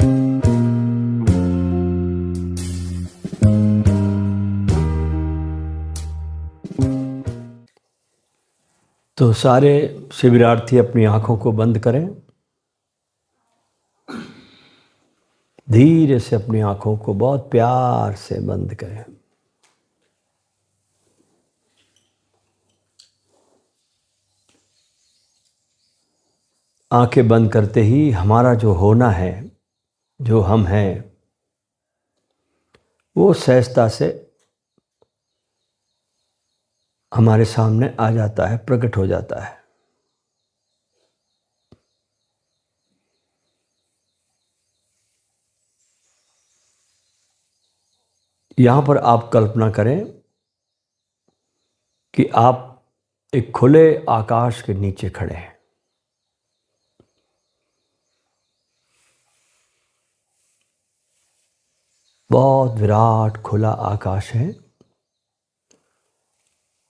तो सारे शिविरार्थी अपनी आंखों को बंद करें। धीरे से अपनी आंखों को बहुत प्यार से बंद करें। आंखें बंद करते ही हमारा जो होना है, जो हम हैं, वो सहजता से हमारे सामने आ जाता है, प्रकट हो जाता है। यहाँ पर आप कल्पना करें कि आप एक खुले आकाश के नीचे खड़े हैं। बहुत विराट खुला आकाश है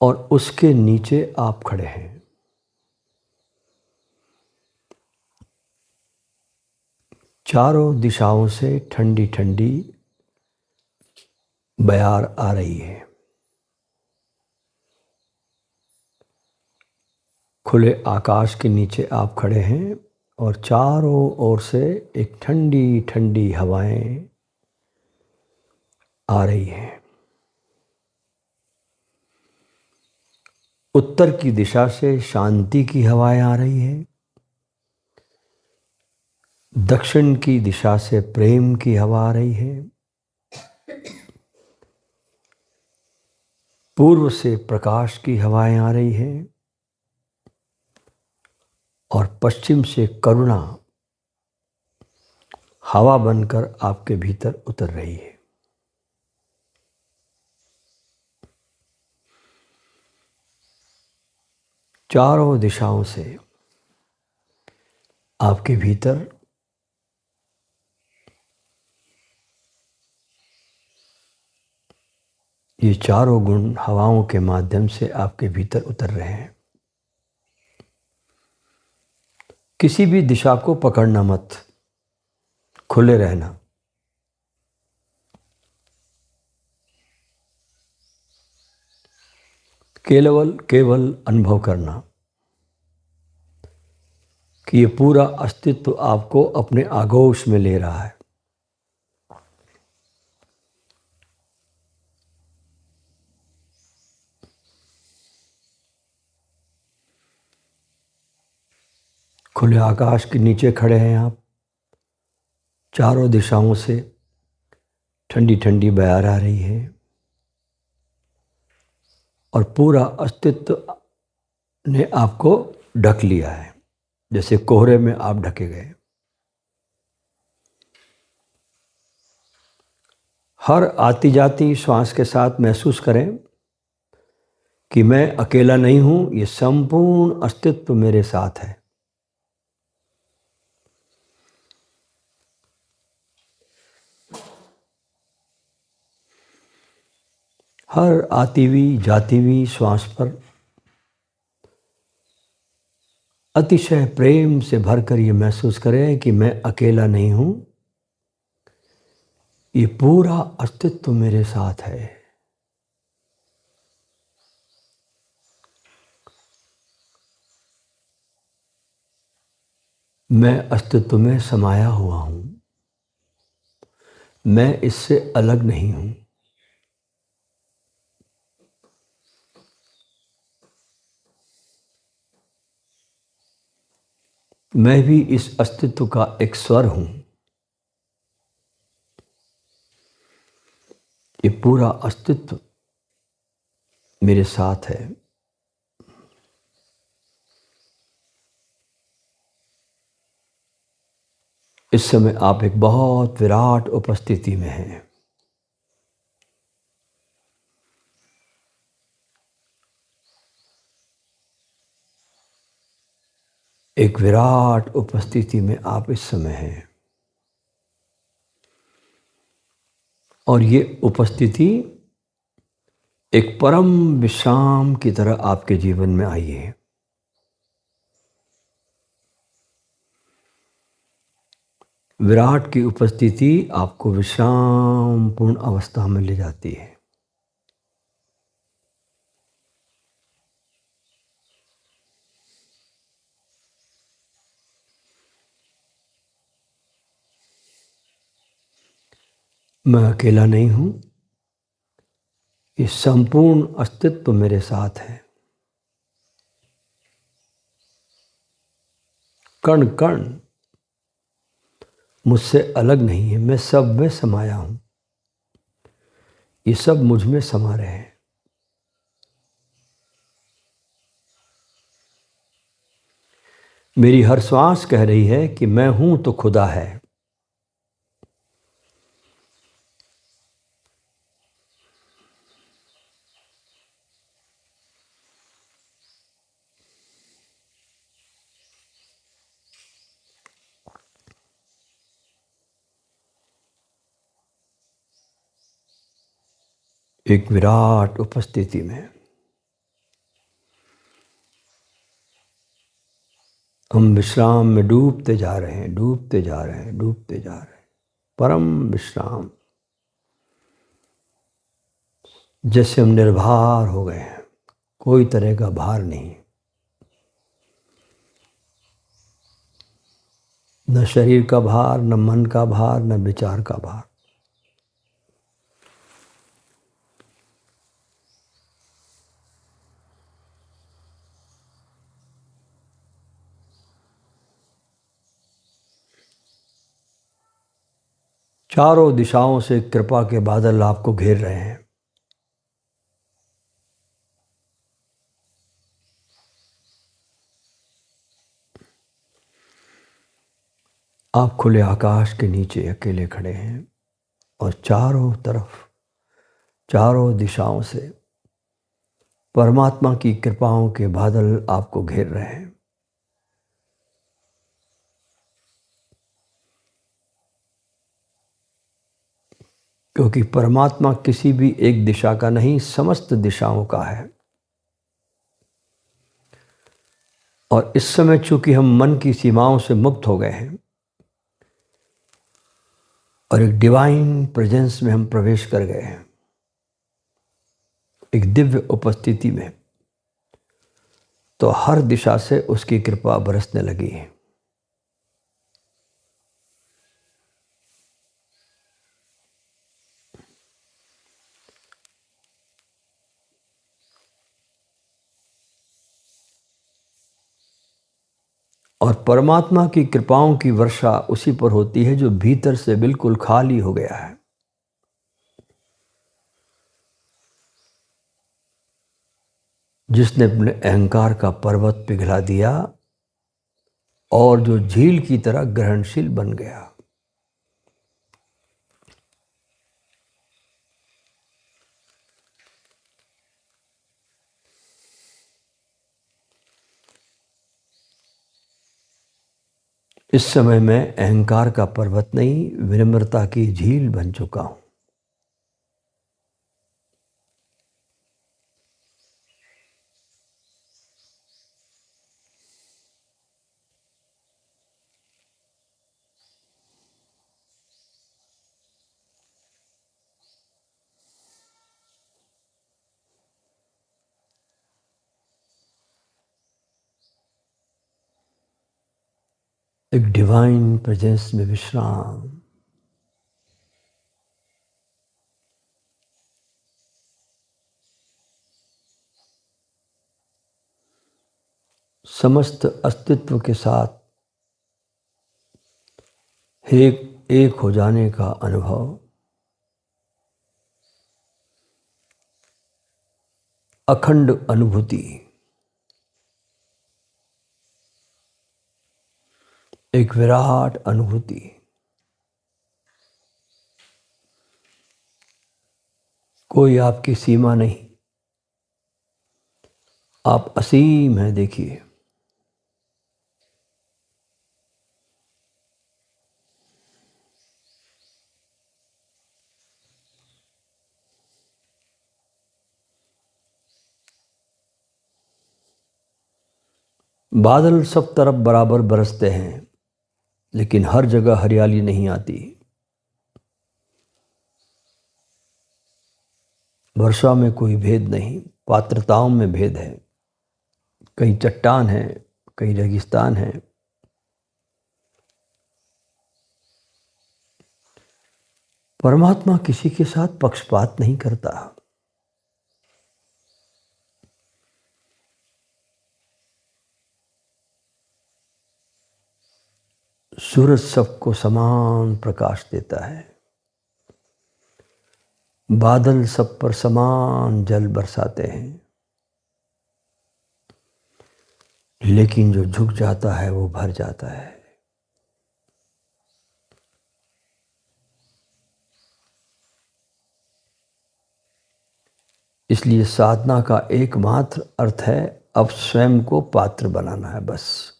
और उसके नीचे आप खड़े हैं। चारों दिशाओं से ठंडी ठंडी बयार आ रही है। खुले आकाश के नीचे आप खड़े हैं और चारों ओर से एक ठंडी ठंडी हवाएं आ रही हैं। उत्तर की दिशा से शांति की हवाएं आ रही हैं। दक्षिण की दिशा से प्रेम की हवा आ रही है। पूर्व से प्रकाश की हवाएं आ रही हैं और पश्चिम से करुणा हवा बनकर आपके भीतर उतर रही है। चारों दिशाओं से आपके भीतर ये चारों गुण हवाओं के माध्यम से आपके भीतर उतर रहे हैं। किसी भी दिशा को पकड़ना मत, खुले रहना। केवल अनुभव करना कि ये पूरा अस्तित्व आपको अपने आगोश में ले रहा है। खुले आकाश के नीचे खड़े हैं आप। चारों दिशाओं से ठंडी ठंडी बयार आ रही है और पूरा अस्तित्व ने आपको ढक लिया है, जैसे कोहरे में आप ढके गए। हर आती जाती श्वास के साथ महसूस करें कि मैं अकेला नहीं हूं, ये संपूर्ण अस्तित्व मेरे साथ है। हर आती हुई जाती हुई श्वास पर अतिशय प्रेम से भरकर ये महसूस करें कि मैं अकेला नहीं हूं, ये पूरा अस्तित्व मेरे साथ है। मैं अस्तित्व में समाया हुआ हूं, मैं इससे अलग नहीं हूं। मैं भी इस अस्तित्व का एक स्वर हूं। ये पूरा अस्तित्व मेरे साथ है। इस समय आप एक बहुत विराट उपस्थिति में हैं। एक विराट उपस्थिति में आप इस समय हैं और ये उपस्थिति एक परम विश्राम की तरह आपके जीवन में आई है। विराट की उपस्थिति आपको विश्राम पूर्ण अवस्था में ले जाती है। मैं अकेला नहीं हूं, ये संपूर्ण अस्तित्व मेरे साथ है। कण कण मुझसे अलग नहीं है, मैं सब में समाया हूं। ये सब मुझ में समा रहे हैं। मेरी हर श्वास कह रही है कि मैं हूं तो खुदा है। एक विराट उपस्थिति में हम विश्राम में डूबते जा रहे हैं, डूबते जा रहे हैं, डूबते जा रहे हैं। परम विश्राम, जैसे हम निर्भर हो गए हैं, कोई तरह का भार नहीं। न शरीर का भार, न मन का भार, न विचार का भार। चारों दिशाओं से कृपा के बादल आपको घेर रहे हैं। आप खुले आकाश के नीचे अकेले खड़े हैं और चारों तरफ, चारों दिशाओं से परमात्मा की कृपाओं के बादल आपको घेर रहे हैं। क्योंकि परमात्मा किसी भी एक दिशा का नहीं, समस्त दिशाओं का है। और इस समय चूंकि हम मन की सीमाओं से मुक्त हो गए हैं और एक डिवाइन प्रेजेंस में हम प्रवेश कर गए हैं, एक दिव्य उपस्थिति में, तो हर दिशा से उसकी कृपा बरसने लगी है। और परमात्मा की कृपाओं की वर्षा उसी पर होती है जो भीतर से बिल्कुल खाली हो गया है। जिसने अपने अहंकार का पर्वत पिघला दिया और जो झील की तरह ग्रहणशील बन गया। इस समय मैं अहंकार का पर्वत नहीं, विनम्रता की झील बन चुका हूं। एक डिवाइन प्रेजेंस में विश्राम। समस्त अस्तित्व के साथ एक हो जाने का अनुभव, अखंड अनुभूति, एक विराट अनुभूति। कोई आपकी सीमा नहीं, आप असीम हैं। देखिए, बादल सब तरफ बराबर बरसते हैं, लेकिन हर जगह हरियाली नहीं आती। वर्षा में कोई भेद नहीं, पात्रताओं में भेद है। कहीं चट्टान है, कहीं रेगिस्तान है। परमात्मा किसी के साथ पक्षपात नहीं करता। सूरज सबको समान प्रकाश देता है, बादल सब पर समान जल बरसाते हैं, लेकिन जो झुक जाता है वो भर जाता है। इसलिए साधना का एकमात्र अर्थ है अब स्वयं को पात्र बनाना है, बस।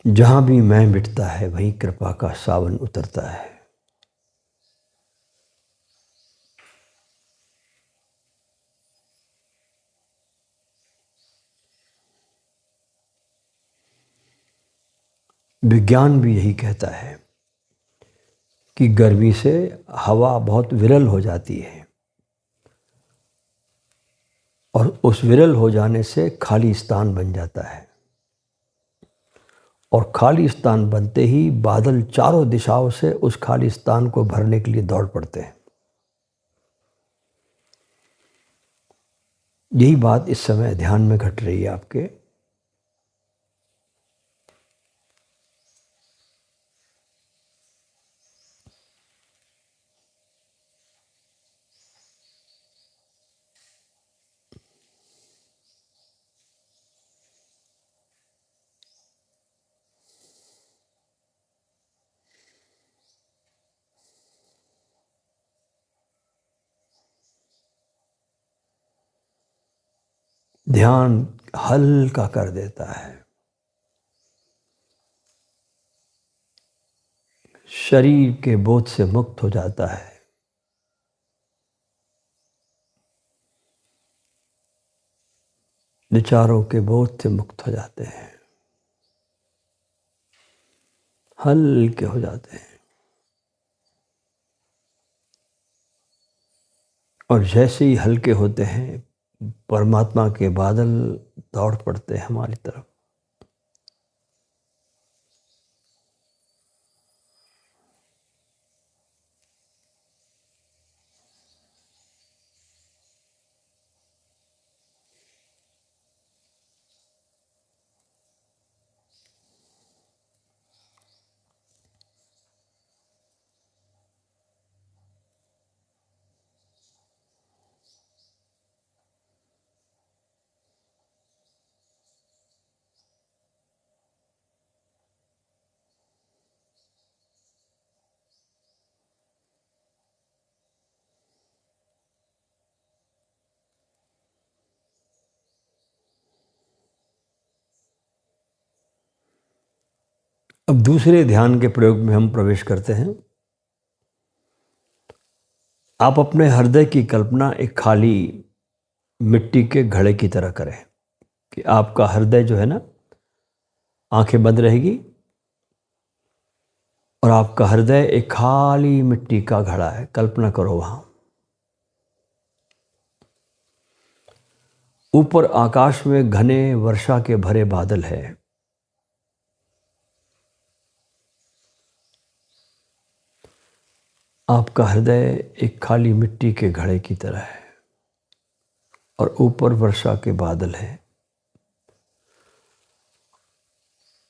जहां भी मैं मिटता है वहीं कृपा का सावन उतरता है। विज्ञान भी यही कहता है कि गर्मी से हवा बहुत विरल हो जाती है और उस विरल हो जाने से खाली स्थान बन जाता है, और खाली स्थान बनते ही बादल चारों दिशाओं से उस खाली स्थान को भरने के लिए दौड़ पड़ते हैं। यही बात इस समय ध्यान में घट रही है आपके। ध्यान हल्का कर देता है, शरीर के बोझ से मुक्त हो जाता है, विचारों के बोझ से मुक्त हो जाते हैं, हल्के हो जाते हैं। और जैसे ही हल्के होते हैं, परमात्मा के बादल दौड़ पड़ते हैं हमारी तरफ। अब दूसरे ध्यान के प्रयोग में हम प्रवेश करते हैं। आप अपने हृदय की कल्पना एक खाली मिट्टी के घड़े की तरह करें कि आपका हृदय जो है ना, आंखें बंद रहेगी और आपका हृदय एक खाली मिट्टी का घड़ा है। कल्पना करो वहां ऊपर आकाश में घने वर्षा के भरे बादल है। आपका हृदय एक खाली मिट्टी के घड़े की तरह है और ऊपर वर्षा के बादल हैं।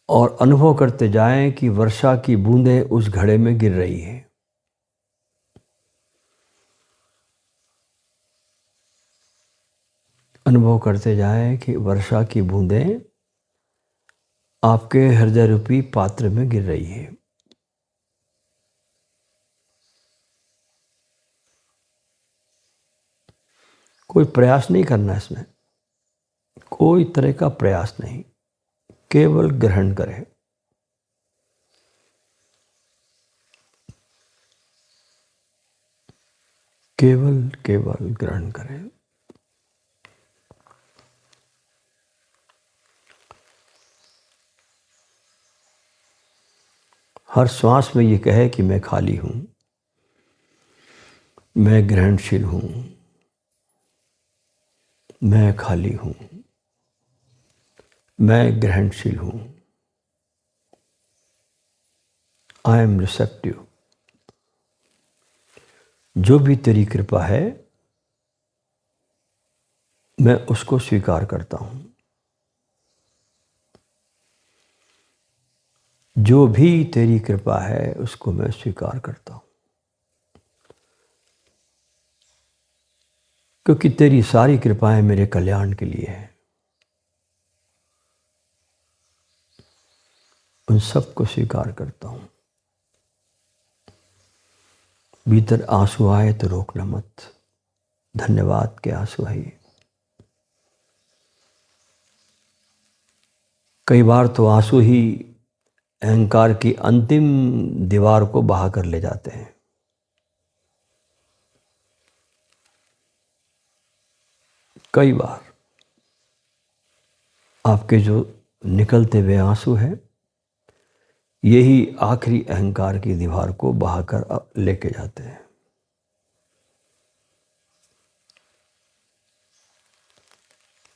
और अनुभव करते जाएं कि वर्षा की बूंदें उस घड़े में गिर रही हैं। अनुभव करते जाएं कि वर्षा की बूंदें आपके हृदय रूपी पात्र में गिर रही हैं। कोई प्रयास नहीं करना इसमें, कोई तरह का प्रयास नहीं, केवल ग्रहण करें। केवल केवल ग्रहण करें। हर श्वास में ये कहे कि मैं खाली हूं, मैं ग्रहणशील हूं, मैं खाली हूं, मैं ग्रहणशील हूं। I am receptive. जो भी तेरी कृपा है मैं उसको स्वीकार करता हूं। जो भी तेरी कृपा है उसको मैं स्वीकार करता हूं, क्योंकि तेरी सारी कृपाएं मेरे कल्याण के लिए है। उन सबको स्वीकार करता हूं। भीतर आंसू आए तो रोकना मत। धन्यवाद के आंसू है ये। कई बार तो आंसू ही अहंकार की अंतिम दीवार को बहा कर ले जाते हैं। कई बार आपके जो निकलते हुए आंसू हैं यही आखिरी अहंकार की दीवार को बहाकर लेके जाते हैं।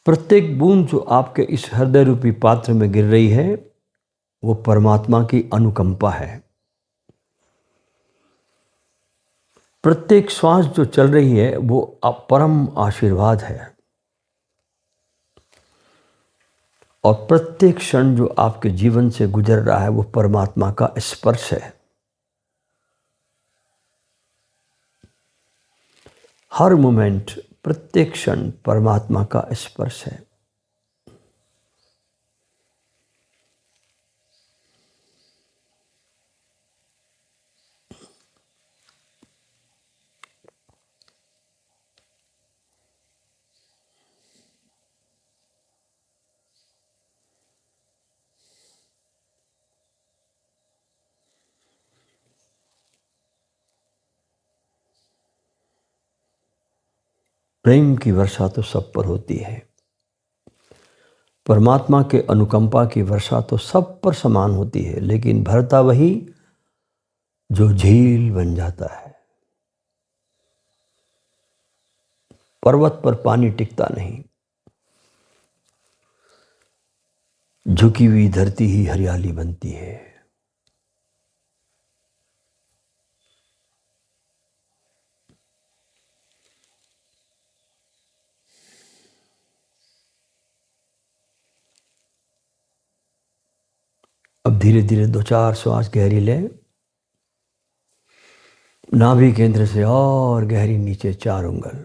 प्रत्येक बूंद जो आपके इस हृदय रूपी पात्र में गिर रही है वो परमात्मा की अनुकंपा है। प्रत्येक श्वास जो चल रही है वो परम आशीर्वाद है। और प्रत्येक क्षण जो आपके जीवन से गुजर रहा है वो परमात्मा का स्पर्श है। हर मोमेंट, प्रत्येक क्षण परमात्मा का स्पर्श है। प्रेम की वर्षा तो सब पर होती है। परमात्मा के अनुकंपा की वर्षा तो सब पर समान होती है, लेकिन भरता वही जो झील बन जाता है। पर्वत पर पानी टिकता नहीं। झुकी हुई धरती ही हरियाली बनती है। अब धीरे धीरे 2-4 श्वास गहरी लें। नाभि केंद्र से और गहरी नीचे 4 उंगल।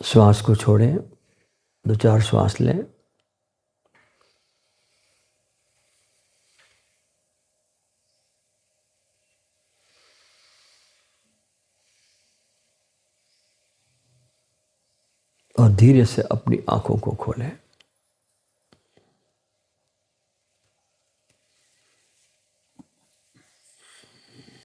श्वास को छोड़ें। 2-4 श्वास लें। और धीरे से अपनी आंखों को खोलें।